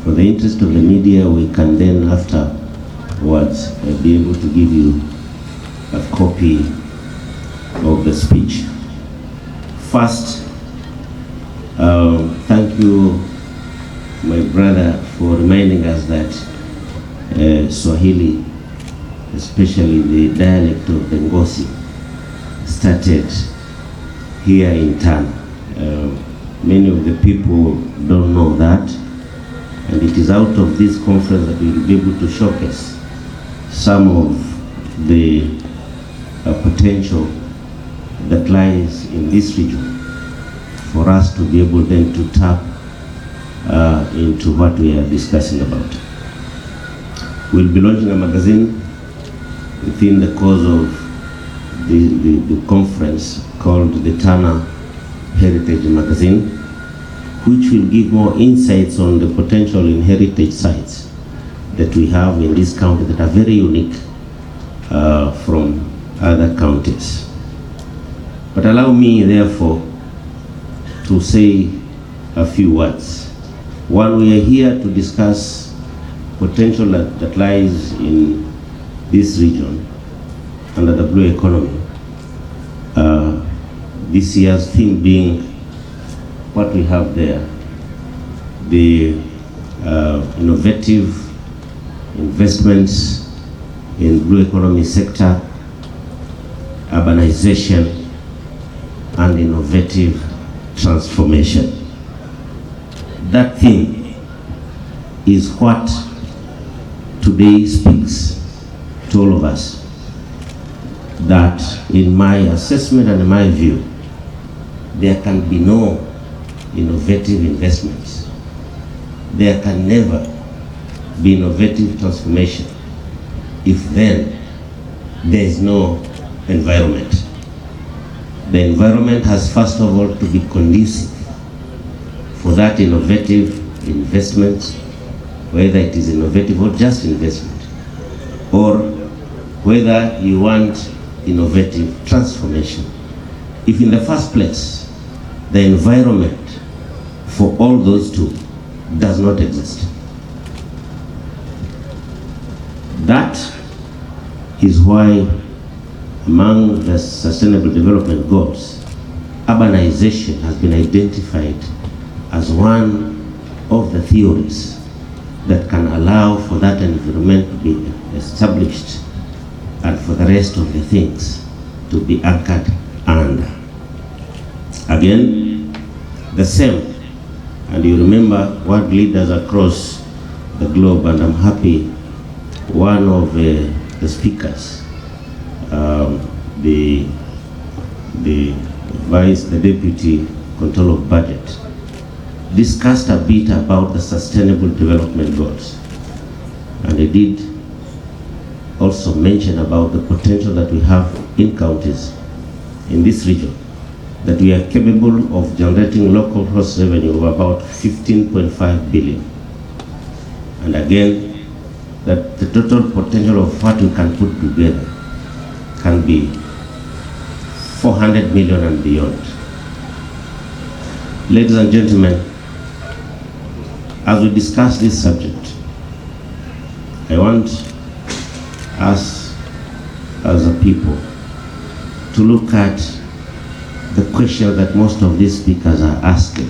For the interest of the media, we can then afterwards be able to give you a copy of the speech. First, thank you, my brother, for reminding us that Swahili, especially the dialect of the Ngosi, started here in Tana. Many of the people don't know that, and it is out of this conference that we will be able to showcase some of the potential that lies in this region for us to be able then to tap into what we are discussing about. We'll be launching a magazine within the course of the conference called the Tana Heritage Magazine, which will give more insights on the potential in heritage sites that we have in this county that are very unique from other counties. But allow me, therefore, to say a few words. One, we are here to discuss potential that lies in this region under the blue economy. This year's theme being what we have there, the innovative investments in blue economy sector, urbanization, and innovative transformation. That theme is what today speaks to all of us, that in my assessment and in my view, there can be no innovative investments. There can never be innovative transformation if then there is no environment. The environment has first of all to be conducive for that innovative investment, whether it is innovative or just investment, or whether you want innovative transformation. If in the first place, the environment for all those two does not exist. That is why among the Sustainable Development Goals, urbanization has been identified as one of the theories that can allow for that environment to be established and for the rest of the things to be anchored under. Again, the same, and you remember world leaders across the globe, and I'm happy one of the speakers, the Deputy Controller of Budget, discussed a bit about the Sustainable Development Goals. And he did also mention about the potential that we have in counties in this region, that we are capable of generating local gross revenue of about 15.5 billion. And again, that the total potential of what we can put together can be 400 million and beyond. Ladies and gentlemen, as we discuss this subject, I want us as a people to look at the question that most of these speakers are asking.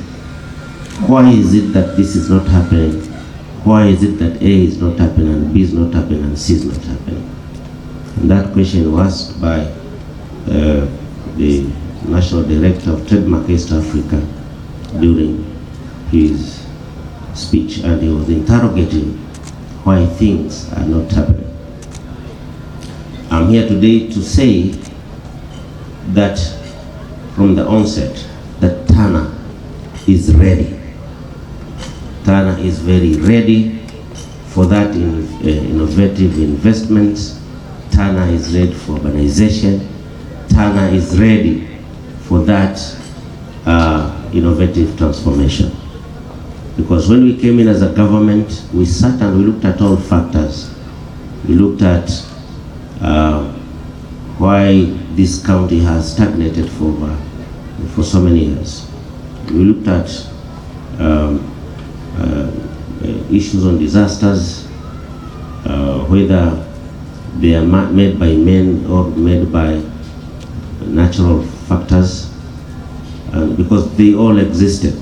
Why is it that this is not happening? Why is it that A is not happening, and B is not happening, and C is not happening? And that question was asked by the National Director of Trademark East Africa during his speech, and he was interrogating why things are not happening. I'm here today to say that from the onset, that Tana is ready. Tana is very ready for that innovative investments. Tana is ready for urbanization. Tana is ready for that innovative transformation. Because when we came in as a government, we sat and we looked at all factors. We looked at why this county has stagnated for so many years. We looked at issues on disasters, whether they are made by men or made by natural factors, because they all existed.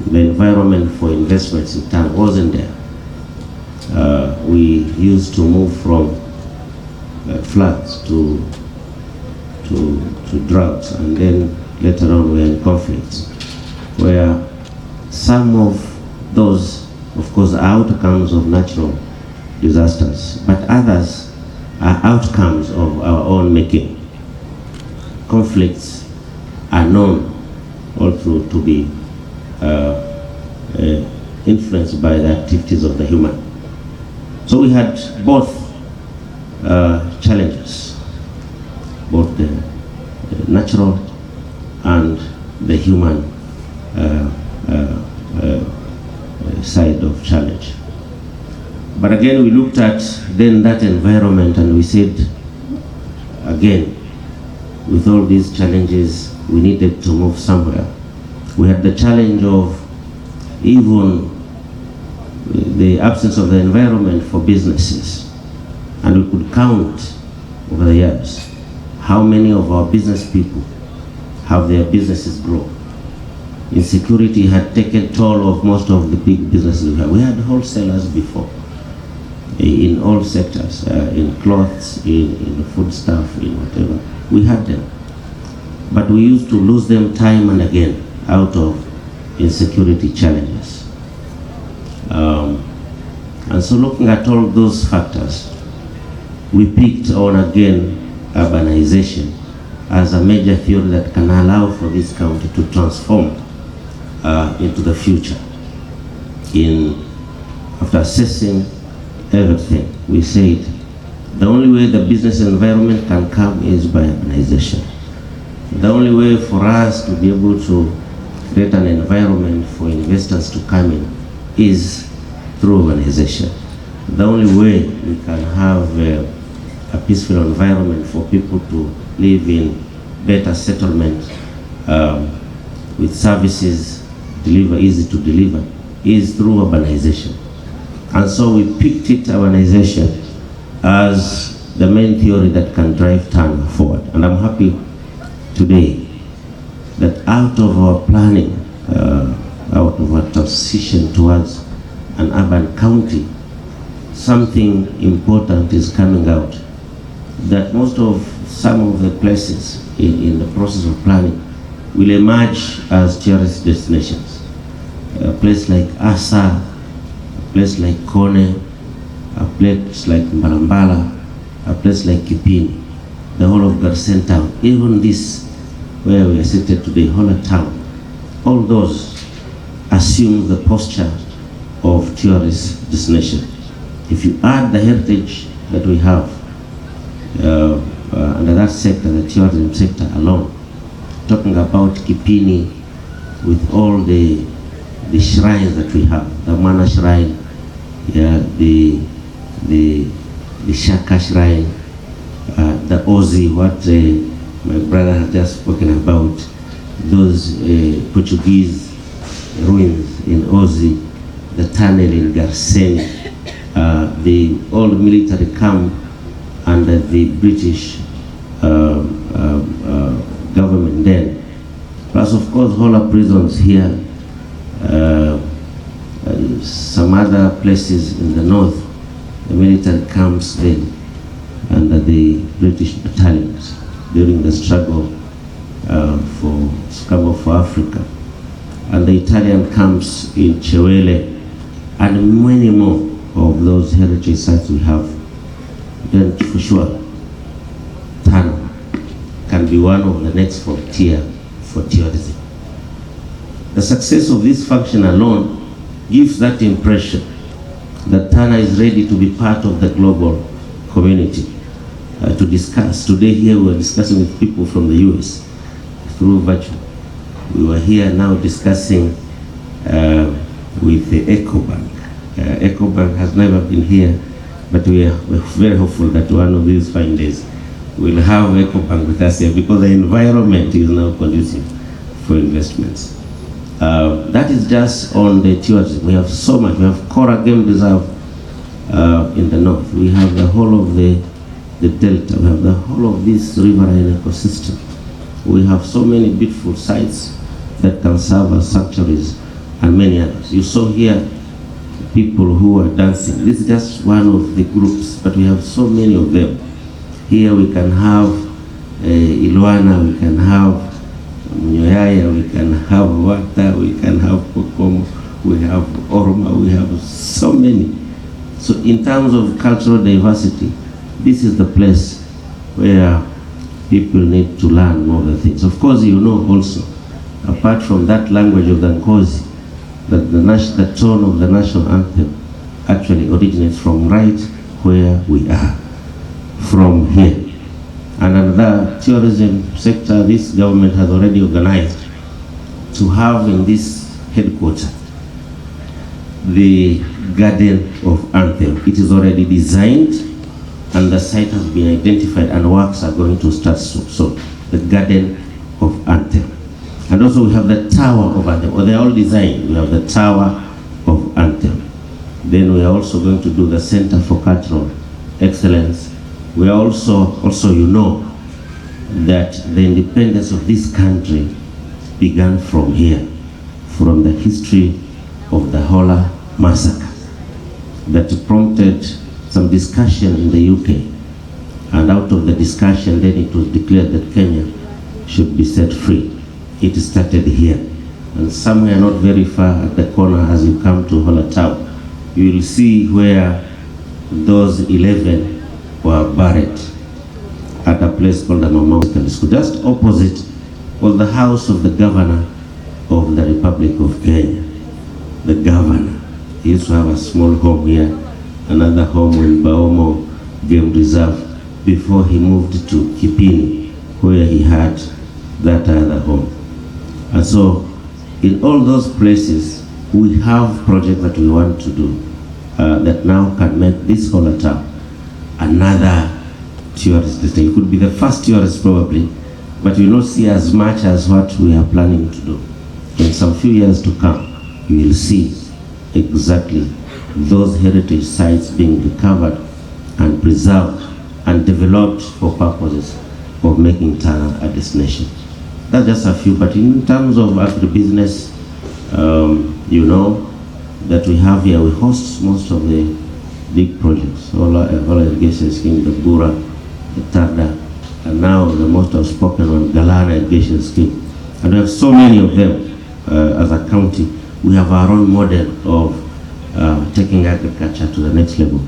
The environment for investments in Tana wasn't there. We used to move from floods to droughts, and then later on we're in conflicts, where some of those, of course, are outcomes of natural disasters, but others are outcomes of our own making. Conflicts are known also to be influenced by the activities of the human. So we had both challenges, both the natural and the human side of challenge. But again, we looked at then that environment and we said, again, with all these challenges, we needed to move somewhere. We had the challenge of even the absence of the environment for businesses. And we could count over the years how many of our business people have their businesses grow. Insecurity had taken toll of most of the big businesses we had. We had wholesalers before, in all sectors, in clothes, in foodstuff, in whatever. We had them. But we used to lose them time and again out of insecurity challenges. And so looking at all those factors, we picked on again urbanization as a major theory that can allow for this county to transform into the future. After assessing everything, we said the only way the business environment can come is by urbanization. The only way for us to be able to create an environment for investors to come in is through urbanization. The only way we can have a peaceful environment for people to live in better settlement with services easy to deliver is through urbanization. And so we picked it, urbanization, as the main theory that can drive Tana forward. And I'm happy today that out of our planning, out of our transition towards an urban county, something important is coming out. That some of the places in the process of planning will emerge as tourist destinations. A place like Asa, a place like Kone, a place like Mbalambala, a place like Kipini, the whole of Garsen town, even this where we are seated today, Hola town, all those assume the posture of tourist destination. If you add the heritage that we have under that sector, the tourism sector alone, talking about Kipini with all the shrines that we have, the Mana shrine, the Shaka shrine, the Ozi, what my brother has just spoken about, those Portuguese ruins in Ozi, the tunnel in Garsen, the old military camp under the British government then, plus of course Hola prisons here, some other places in the north, the military camps then under the British battalions during the struggle for Africa, and the Italian camps in Chewele, and many more of those heritage sites we have. Then for sure, Tana can be one of the next frontier for tourism. The success of this function alone gives that impression that Tana is ready to be part of the global community to discuss. Today here we are discussing with people from the US through virtual. We were here now discussing with the EcoBank. EcoBank has never been here, but we're very hopeful that one of these fine days we'll have EcoBank with us here, because the environment is now conducive for investments. That is just on the tourism. We have so much. We have Kora Game Reserve in the north. We have the whole of the delta. We have the whole of this riverine ecosystem. We have so many beautiful sites that can serve as sanctuaries and many others. You saw here people who are dancing. This is just one of the groups, but we have so many of them. Here we can have Ilwana, we can have Nyoyaya, we can have Wata, we can have Kokomo, we have Orma, we have so many. So in terms of cultural diversity, this is the place where people need to learn more of the things. Of course, you know also, apart from that language of the Nkosi, that the tone of the national anthem actually originates from right where we are, from here. And another tourism sector, this government has already organized to have in this headquarters the Garden of Anthem. It is already designed and the site has been identified and works are going to start soon. So the Garden of Anthem. And also we have the Tower of Anthem, or they're all designed. We have the Tower of Anthem. Then we are also going to do the Center for Cultural Excellence. We are also you know, that the independence of this country began from here, from the history of the Hola massacre that prompted some discussion in the UK. And out of the discussion, then it was declared that Kenya should be set free. It started here. And somewhere not very far at the corner as you come to Hola Town, you will see where those 11 were buried at a place called the Mama Secondary School. Just opposite was the house of the governor of the Republic of Kenya. The governor. He used to have a small home here, another home in Baomo Game Reserve, before he moved to Kipini, where he had that other home. And so, in all those places, we have projects that we want to do that now can make this whole town another tourist destination. It could be the first tourist probably, but you will not see as much as what we are planning to do. In some few years to come, you will see exactly those heritage sites being recovered and preserved and developed for purposes of making Tana a destination. That's just a few, but in terms of agribusiness, you know that we have here, we host most of the big projects, all irrigation scheme, the Bura, the Tana, and now the most outspoken one, Godhana'S irrigation scheme. And we have so many of them as a county. We have our own model of taking agriculture to the next level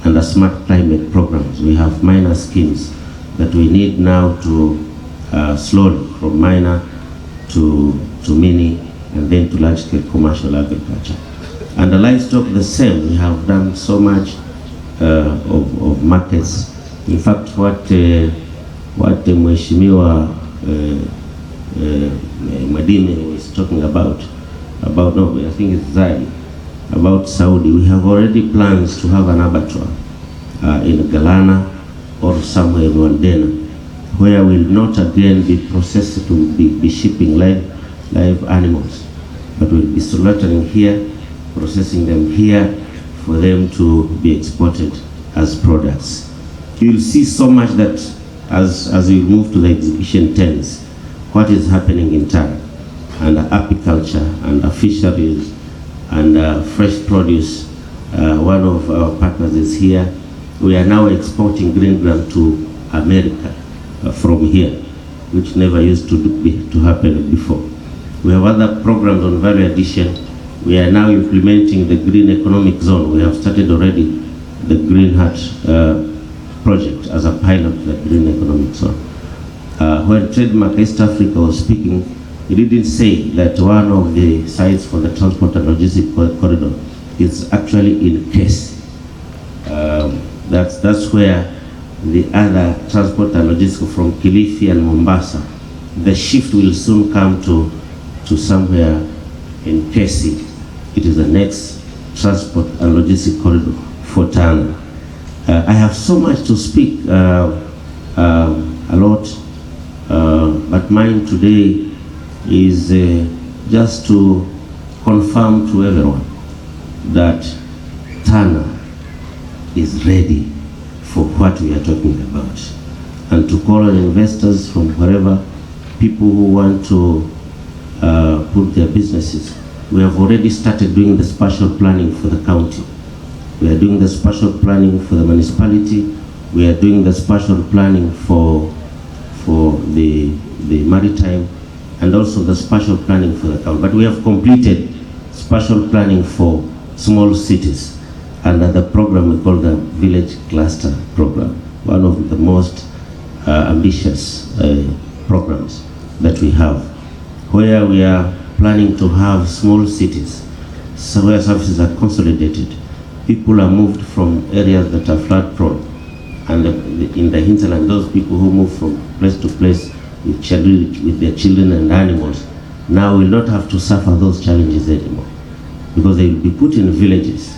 and the smart climate programs. We have minor schemes that we need now to slowly from minor to mini and then to large-scale commercial agriculture. And the livestock the same. We have done so much of markets. In fact, what Mheshimiwa Madine was talking about no, I think it's Zai, about Saudi. We have already plans to have an abattoir in Galana or somewhere in Wandena, where will not again be processed to be shipping live animals, but will be slaughtering here, processing them here for them to be exported as products. You will see so much that as we move to the exhibition tents, what is happening in Tana, and apiculture and fisheries and fresh produce. One of our partners is here. We are now exporting green gram to America from here, which never used to happen before. We have other programs on value addition. We are now implementing the Green Economic Zone. We have started already the Green Heart project as a pilot for the Green Economic Zone. When Trademark East Africa was speaking, he didn't say that one of the sites for the transport and logistic corridor is actually in Kesi. That's where the other transport and logistics from Kilifi and Mombasa, the shift will soon come to somewhere in Kesi. It is the next transport and logistic corridor for Tana. I have so much to speak, a lot, but mine today is just to confirm to everyone that Tana is ready for what we are talking about, and to call on investors from wherever, people who want to put their businesses. We have already started doing the spatial planning for the county. We are doing the spatial planning for the municipality. We are doing the spatial planning for the maritime, and also the spatial planning for the county. But we have completed spatial planning for small cities under the program we call the Village Cluster Program, one of the most ambitious programs that we have, where we are planning to have small cities, so where services are consolidated. People are moved from areas that are flood prone, and in the hinterland, those people who move from place to place with their children and animals, now will not have to suffer those challenges anymore, because they will be put in villages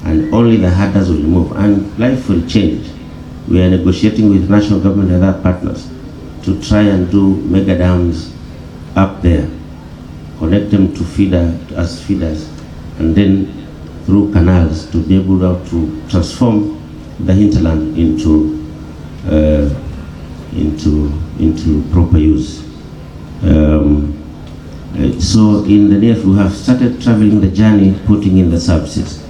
and only the herders will move and life will change. We are negotiating with national government and other partners to try and do mega dams up there, connect them to feeders, and then through canals to be able to transform the hinterland into proper use. So in the near future, we have started traveling the journey, putting in the services.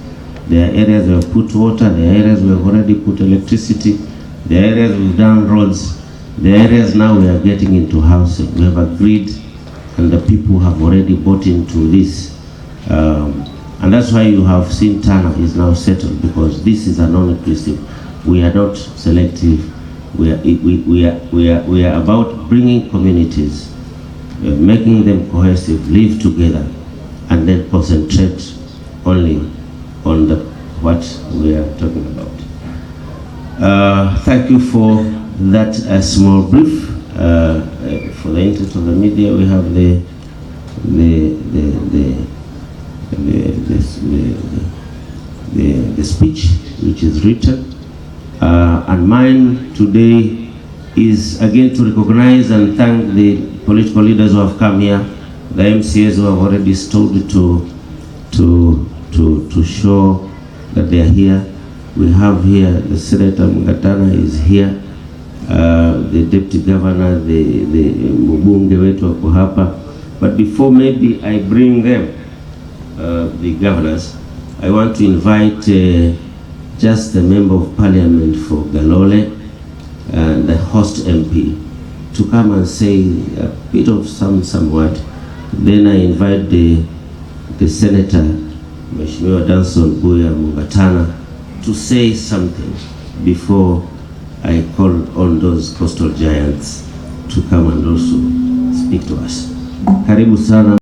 There are areas we have put water, there are areas we have already put electricity, there are areas we've done roads, there are areas now we are getting into housing. We have agreed, and the people have already bought into this. And that's why you have seen Tana is now settled, because this is a non-inclusive. We are not selective. We are about bringing communities, making them cohesive, live together, and then concentrate only on what we are talking about. Thank you for that small brief. For the interest of the media, we have the speech which is written, and mine today is again to recognize and thank the political leaders who have come here, the MCAs who have already stood to show that they are here. We have here the Senator Godhana'S is here, the Deputy Governor, the mbunge wetu wako hapa. But before maybe I bring them, the governors, I want to invite just the Member of Parliament for Galole and the host MP to come and say a bit of some word. Then I invite the Senator, Mheshimiwa Danson Buya Mugatana, to say something before I call on those coastal giants to come and also speak to us. Karibu sana.